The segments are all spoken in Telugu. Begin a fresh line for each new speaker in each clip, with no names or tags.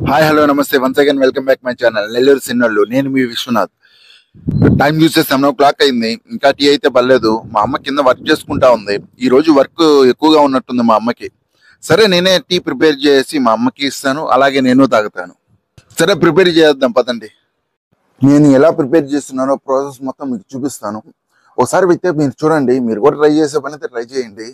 Hi hello namaste once again welcome back my channel Nellore సిన్నోళ్ళు. నేను మీ విశ్వనాథ్. టైం చూస్తే 7 o'clock అయింది. ఇంకా టీ అయితే పర్లేదు. మా అమ్మ కింద వర్క్ చేసుకుంటా ఉంది. ఈ రోజు వర్క్ ఎక్కువగా ఉన్నట్టుంది మా అమ్మకి. సరే నేనే టీ ప్రిపేర్ చేసి మా అమ్మకి ఇస్తాను, అలాగే నేను తాగుతాను. సరే ప్రిపేర్ చేద్దాం పదండి. నేను ఎలా ప్రిపేర్ చేస్తున్నానో ప్రాసెస్ మొత్తం మీకు చూపిస్తాను. ఒకసారి అయితే మీరు చూడండి, మీరు కూడా ట్రై చేసే పని అయితే ట్రై చేయండి.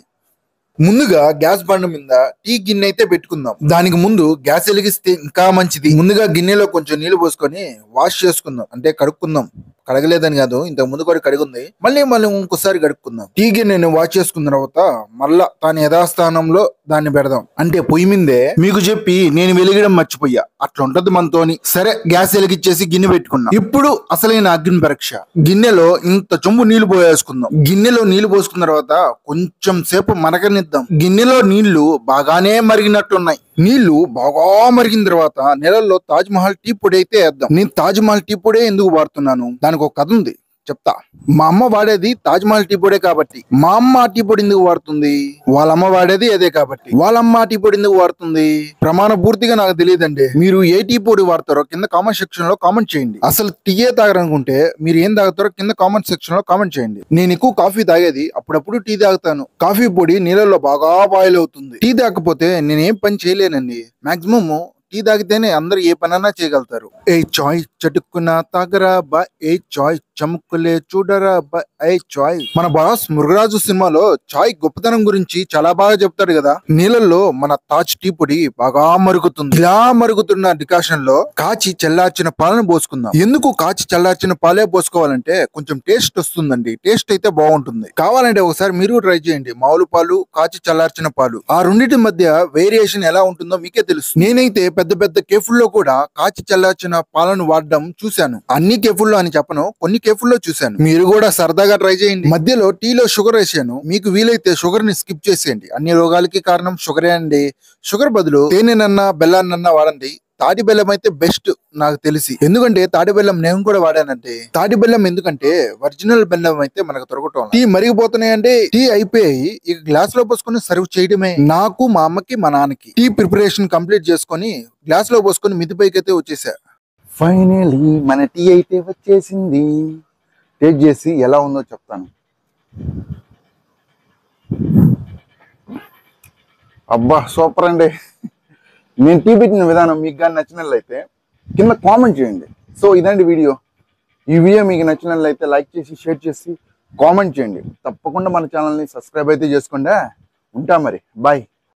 ముందుగా గ్యాస్ బండ మీద టీ గిన్నె అయితే పెట్టుకుందాం. దానికి ముందు గ్యాస్ వెలిగిస్తే ఇంకా మంచిది. ముందుగా గిన్నెలో కొంచెం నీళ్లు పోసుకొని వాష్ చేసుకుందాం, అంటే కడుక్కుందాం. కడగలేదని కాదు, ఇంతకు ముందు కూడా కడిగింది, మళ్ళీ ఇంకోసారి కడుక్కుందాం. టీ గిన్నెను వాష్ చేసుకున్న తర్వాత మళ్ళా దాని యథాస్థానంలో దాన్ని పెడదాం. అంటే పొయ్యి మీదే మీకు చెప్పి నేను వెలిగడం మర్చిపోయా, అట్లా ఉంటది మనతోని. సరే గ్యాస్ వెలిగిచ్చేసి గిన్నె పెట్టుకున్నాం. ఇప్పుడు అసలైన అగ్ని పరీక్ష. గిన్నెలో ఇంత చెంబు నీళ్లు పోయేసుకుందాం. గిన్నెలో నీళ్లు పోసుకున్న తర్వాత కొంచెం సేపు మరగనిద్దాం. గిన్నెలో నీళ్లు బాగానే మరిగినట్టున్నాయి. నీళ్లు బాగా మరిగిన తర్వాత నీళ్ళల్లో తాజ్ మహల్ టీ పొడి అయితే వేద్దాం. నేను తాజ్ మహల్ టీ పొడి ఎందుకు వాడుతున్నాను, దానికి ఒక కథ ఉంది, చెప్తా. మా అమ్మ వాడేది తాజ్ మహల్ టీ పొడే కాబట్టి. మా అమ్మ టీ పొడి ఎందుకు వాడుతుంది, వాళ్ళ అమ్మ వాడేది అదే కాబట్టి. వాళ్ళ అమ్మ టీ పొడి ఎందుకు వాడుతుంది ప్రమాణ పూర్తిగా నాకు తెలియదండి. మీరు ఏ టీ పొడి వాడతారో కింద కామెంట్ సెక్షన్ లో కామెంట్ చేయండి. అసలు టీయే తాగరనుకుంటే మీరు ఏం తాగుతారో కింద కామెంట్ సెక్షన్ లో కామెంట్ చేయండి. నేను ఎక్కువ కాఫీ తాగేది, అప్పుడప్పుడు టీ తాగుతాను. కాఫీ పొడి నీళ్ళలో బాగా బాయిల్ అవుతుంది. టీ తాగకపోతే నేనేం పని చేయలేనండి. మాక్సిమం టీ తాగితేనే అందరు ఏ పనన్నా చేయగలుగుతారు. ఏ చాయ్ చటుక్కున తాగరా బా, ఏ చాయ్ చముక్కులే చూడరా బా, ఏ చాయ్. మన బాస్ మురుగరాజు సినిమాలో చాయ్ గొప్పతనం గురించి చాలా బాగా చెప్తాడు కదా. నీళ్ళల్లో మన తాజ్ టీ పొడి బాగా మరుగుతుంది. ఇలా మరుగుతున్న డికాషన్ లో కాచి చల్లార్చిన పాలను పోసుకుందాం. ఎందుకు కాచి చల్లార్చిన పాలే పోసుకోవాలంటే కొంచెం టేస్ట్ వస్తుందండి. టేస్ట్ అయితే బాగుంటుంది. కావాలంటే ఒకసారి మీరు ట్రై చేయండి. మామూలు పాలు, కాచి చల్లార్చిన పాలు, ఆ రెండింటి మధ్య వేరియేషన్ ఎలా ఉంటుందో మీకే తెలుసు. నేనైతే పెద్ద పెద్ద కేఫుల్లో కూడా కాచి చల్లార్చిన పాలను వాడడం చూశాను. అన్ని కేఫుల్లో అని చెప్పను, కొన్ని కేఫుల్లో చూశాను. మీరు కూడా సరదాగా ట్రై చేయండి. మధ్యలో టీలో షుగర్ వేసాను. మీకు వీలైతే షుగర్ ని స్కిప్ చేసేయండి. అన్ని రోగాలకి కారణం షుగరే అండి. షుగర్ బదులు తేనెనన్నా బెల్లాన్నన్నా వాడండి. తాటి బెల్లం అయితే బెస్ట్ నాకు తెలిసి. ఎందుకంటే తాటి బెల్లం నేను కూడా వాడానంటే. తాటి బెల్లం ఎందుకంటే ఒరిజినల్ బెల్లం అయితే మనకు దొరకటం. టీ మరిగిపోతున్నాయంటే టీ అయిపోయి ఇక గ్లాస్ లో పోసుకొని సర్వ్ చేయడమే. నాకు, మా అమ్మకి, మా నాన్నకి టీ ప్రిపరేషన్ కంప్లీట్ చేసుకొని గ్లాస్ లో పోసుకొని మిదిపైకి అయితే వచ్చేసా. ఫైనలీ మన టీ అయితే వచ్చేసింది. టేస్ట్ చేసి ఎలా ఉందో చెప్తాను. అబ్బా సూపర్ అండి. నేను టీ పెట్టిన విధానం మీకు కానీ నచ్చినట్లయితే కింద కామెంట్ చేయండి. సో ఇదండి వీడియో. ఈ వీడియో మీకు నచ్చినట్లయితే లైక్ చేసి, షేర్ చేసి, కామెంట్ చేయండి. తప్పకుండా మన ఛానల్ని సబ్స్క్రైబ్ అయితే చేసుకోండి. ఉంటా మరి, బాయ్.